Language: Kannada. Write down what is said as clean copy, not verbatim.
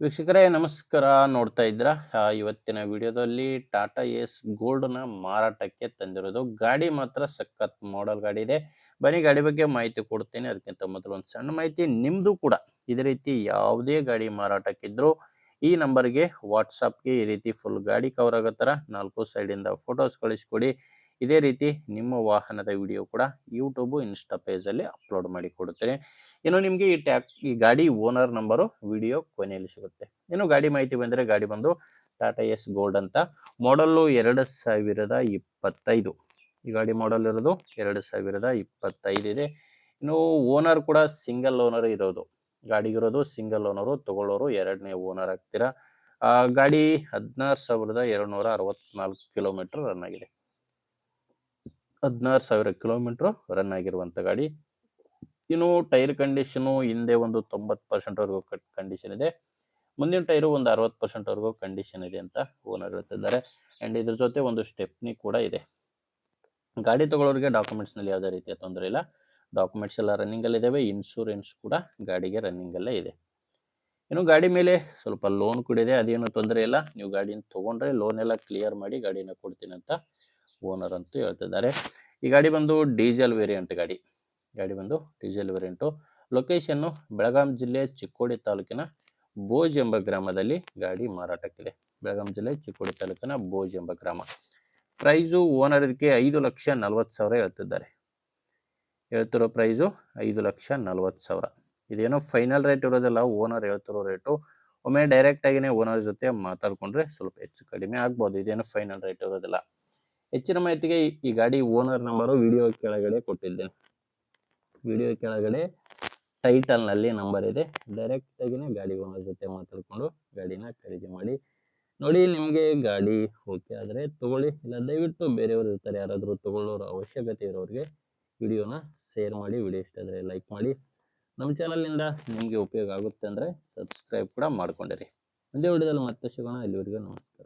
ವೀಕ್ಷಕರೇ ನಮಸ್ಕಾರ. ನೋಡ್ತಾ ಇದ್ರ ಇವತ್ತಿನ ವಿಡಿಯೋದಲ್ಲಿ ಟಾಟಾ ಎಸ್ ಗೋಲ್ಡ್ನ ಮಾರಾಟಕ್ಕೆ ತಂದಿರೋದು. ಗಾಡಿ ಮಾತ್ರ ಸಖತ್ ಮಾಡೆಲ್ ಗಾಡಿ ಇದೆ. ಬನ್ನಿ ಗಾಡಿ ಬಗ್ಗೆ ಮಾಹಿತಿ ಕೊಡ್ತೇನೆ. ಅದಕ್ಕಿಂತ ಮೊದಲು ಒಂದು ಸಣ್ಣ ಮಾಹಿತಿ, ನಿಮ್ಮದು ಕೂಡ ಇದೇ ರೀತಿ ಯಾವುದೇ ಗಾಡಿ ಮಾರಾಟಕ್ಕಿದ್ರು ಈ ನಂಬರ್ಗೆ ವಾಟ್ಸಪ್ಗೆ ಈ ರೀತಿ ಫುಲ್ ಗಾಡಿ ಕವರ್ ಆಗೋ ಥರ 4 ಸೈಡಿಂದ ಫೋಟೋಸ್ ಕಳಿಸ್ಕೊಡಿ. ಇದೇ ರೀತಿ ನಿಮ್ಮ ವಾಹನದ ವಿಡಿಯೋ ಕೂಡ ಯೂಟ್ಯೂಬ್ ಇನ್ಸ್ಟಾ ಪೇಜಲ್ಲಿ ಅಪ್ಲೋಡ್ ಮಾಡಿ ಕೊಡುತ್ತೇನೆ. ಇನ್ನು ನಿಮಗೆ ಈ ಗಾಡಿ ಓನರ್ ನಂಬರು ವಿಡಿಯೋ ಕೊನೆಯಲ್ಲಿ ಸಿಗುತ್ತೆ. ಇನ್ನು ಗಾಡಿ ಮಾಹಿತಿ ಬಂದರೆ, ಗಾಡಿ ಬಂದು ಟಾಟಾ ಎಸ್ ಗೋಲ್ಡ್ ಅಂತ, ಮಾಡಲ್ಲು 2025. ಈ ಗಾಡಿ ಮಾಡಲ್ ಇರೋದು 2025 ಇದೆ. ಇನ್ನು ಓನರ್ ಕೂಡ ಸಿಂಗಲ್ ಓನರ್ ಇರೋದು. ಗಾಡಿಗಿರೋದು ಸಿಂಗಲ್ ಓನರು, ತಗೊಳ್ಳೋರು 2ನೇ ಓನರ್ ಆಗ್ತೀರಾ. ಗಾಡಿ 16,264 ಕಿಲೋಮೀಟರ್ ರನ್ ಆಗಿದೆ. 16,000 ಕಿಲೋಮೀಟರ್ ರನ್ ಆಗಿರುವಂಥ ಗಾಡಿ. ಇನ್ನು ಟೈರ್ ಕಂಡೀಷನು ಹಿಂದೆ ಒಂದು 90%ವರೆಗೂ ಕಂಡೀಷನ್ ಇದೆ, ಮುಂದಿನ ಟೈರು ಒಂದು 60%ವರೆಗೂ ಕಂಡೀಷನ್ ಇದೆ ಅಂತ ಓನರ್ ಹೇಳ್ತಿದ್ದಾರೆ. ಆ್ಯಂಡ್ ಇದ್ರ ಜೊತೆ ಒಂದು ಸ್ಟೆಪ್ನಿ ಕೂಡ ಇದೆ. ಗಾಡಿ ತಗೊಳ್ಳೋರಿಗೆ ಡಾಕ್ಯುಮೆಂಟ್ಸ್ನಲ್ಲಿ ಯಾವುದೇ ರೀತಿಯ ತೊಂದರೆ ಇಲ್ಲ. ಡಾಕ್ಯುಮೆಂಟ್ಸ್ ಎಲ್ಲ ರನ್ನಿಂಗಲ್ಲಿದ್ದಾವೆ. ಇನ್ಶೂರೆನ್ಸ್ ಕೂಡ ಗಾಡಿಗೆ ರನ್ನಿಂಗಲ್ಲೇ ಇದೆ. ಇನ್ನು ಗಾಡಿ ಮೇಲೆ ಸ್ವಲ್ಪ ಲೋನ್ ಕೂಡ ಇದೆ, ಅದೇನು ತೊಂದರೆ ಇಲ್ಲ. ನೀವು ಗಾಡಿನ ತೊಗೊಂಡ್ರೆ ಲೋನ್ ಎಲ್ಲ ಕ್ಲಿಯರ್ ಮಾಡಿ ಗಾಡಿನ ಕೊಡ್ತೀನಿ ಅಂತ ಓನರ್ ಅಂತೂ ಹೇಳ್ತಿದ್ದಾರೆ. ಈ ಗಾಡಿ ಬಂದು ಡೀಸೆಲ್ ವೇರಿಯಂಟ್ ಗಾಡಿ ಬಂದು ಡೀಸೆಲ್ ವೇರಿಯಂಟು. ಲೊಕೇಶನ್ನು ಬೆಳಗಾಂ ಜಿಲ್ಲೆ ಚಿಕ್ಕೋಡಿ ತಾಲೂಕಿನ ಬೋಜ್ ಎಂಬ ಗ್ರಾಮದಲ್ಲಿ ಗಾಡಿ ಮಾರಾಟಕ್ಕಿದೆ. ಬೆಳಗಾಂ ಜಿಲ್ಲೆ ಚಿಕ್ಕೋಡಿ ತಾಲೂಕಿನ ಬೋಜ್ ಎಂಬ ಗ್ರಾಮ. ಪ್ರೈಸು ಓನರ್ ಇದಕ್ಕೆ 5,40,000 ಹೇಳ್ತಿದ್ದಾರೆ. ಹೇಳ್ತಿರೋ ಪ್ರೈಸು 5,40,000. ಇದೇನೋ ಫೈನಲ್ ರೇಟ್ ಇರೋದಿಲ್ಲ, ಓನರ್ ಹೇಳ್ತಿರೋ ರೇಟು. ಒಮ್ಮೆ ಡೈರೆಕ್ಟಾಗಿಯೇ ಓನರ್ ಜೊತೆ ಮಾತಾಡಿಕೊಂಡ್ರೆ ಸ್ವಲ್ಪ ಹೆಚ್ಚು ಕಡಿಮೆ ಆಗ್ಬೋದು. ಇದೇನೋ ಫೈನಲ್ ರೇಟ್ ಇರೋದಿಲ್ಲ. ಹೆಚ್ಚಿನ ಮಾಹಿತಿಗೆ ಈ ಗಾಡಿ ಓನರ್ ನಂಬರು ವಿಡಿಯೋ ಕೆಳಗಡೆ ಕೊಟ್ಟಿದ್ದೇನೆ. ವಿಡಿಯೋ ಕೆಳಗಡೆ ಟೈಟಲ್ನಲ್ಲಿ ನಂಬರ್ ಇದೆ. ಡೈರೆಕ್ಟಾಗಿಯೇ ಗಾಡಿ ಓನರ್ ಜೊತೆ ಮಾತಾಡಿಕೊಂಡು ಗಾಡಿನ ಖರೀದಿ ಮಾಡಿ. ನೋಡಿ, ನಿಮಗೆ ಗಾಡಿ ಓಕೆ ಆದರೆ ತೊಗೊಳ್ಳಿ, ಇಲ್ಲ ದಯವಿಟ್ಟು ಬೇರೆಯವರು ಇರ್ತಾರೆ ಯಾರಾದರೂ ತೊಗೊಳ್ಳೋರು ಅವಶ್ಯಕತೆ ಇರೋರಿಗೆ ವಿಡಿಯೋನ ಶೇರ್ ಮಾಡಿ. ವಿಡಿಯೋ ಇಷ್ಟ ಆದರೆ ಲೈಕ್ ಮಾಡಿ. ನಮ್ಮ ಚಾನಲ್ನಿಂದ ನಿಮಗೆ ಉಪಯೋಗ ಆಗುತ್ತೆ ಅಂದರೆ ಸಬ್ಸ್ಕ್ರೈಬ್ ಕೂಡ ಮಾಡ್ಕೊಂಡಿರಿ. ಮುಂದೆ ವಿಡಿಯೋದಲ್ಲಿ ಮತ್ತೆ ಸಿಗೋಣ. ಇಲ್ಲಿವರೆಗೂ ನಮಸ್ಕಾರ.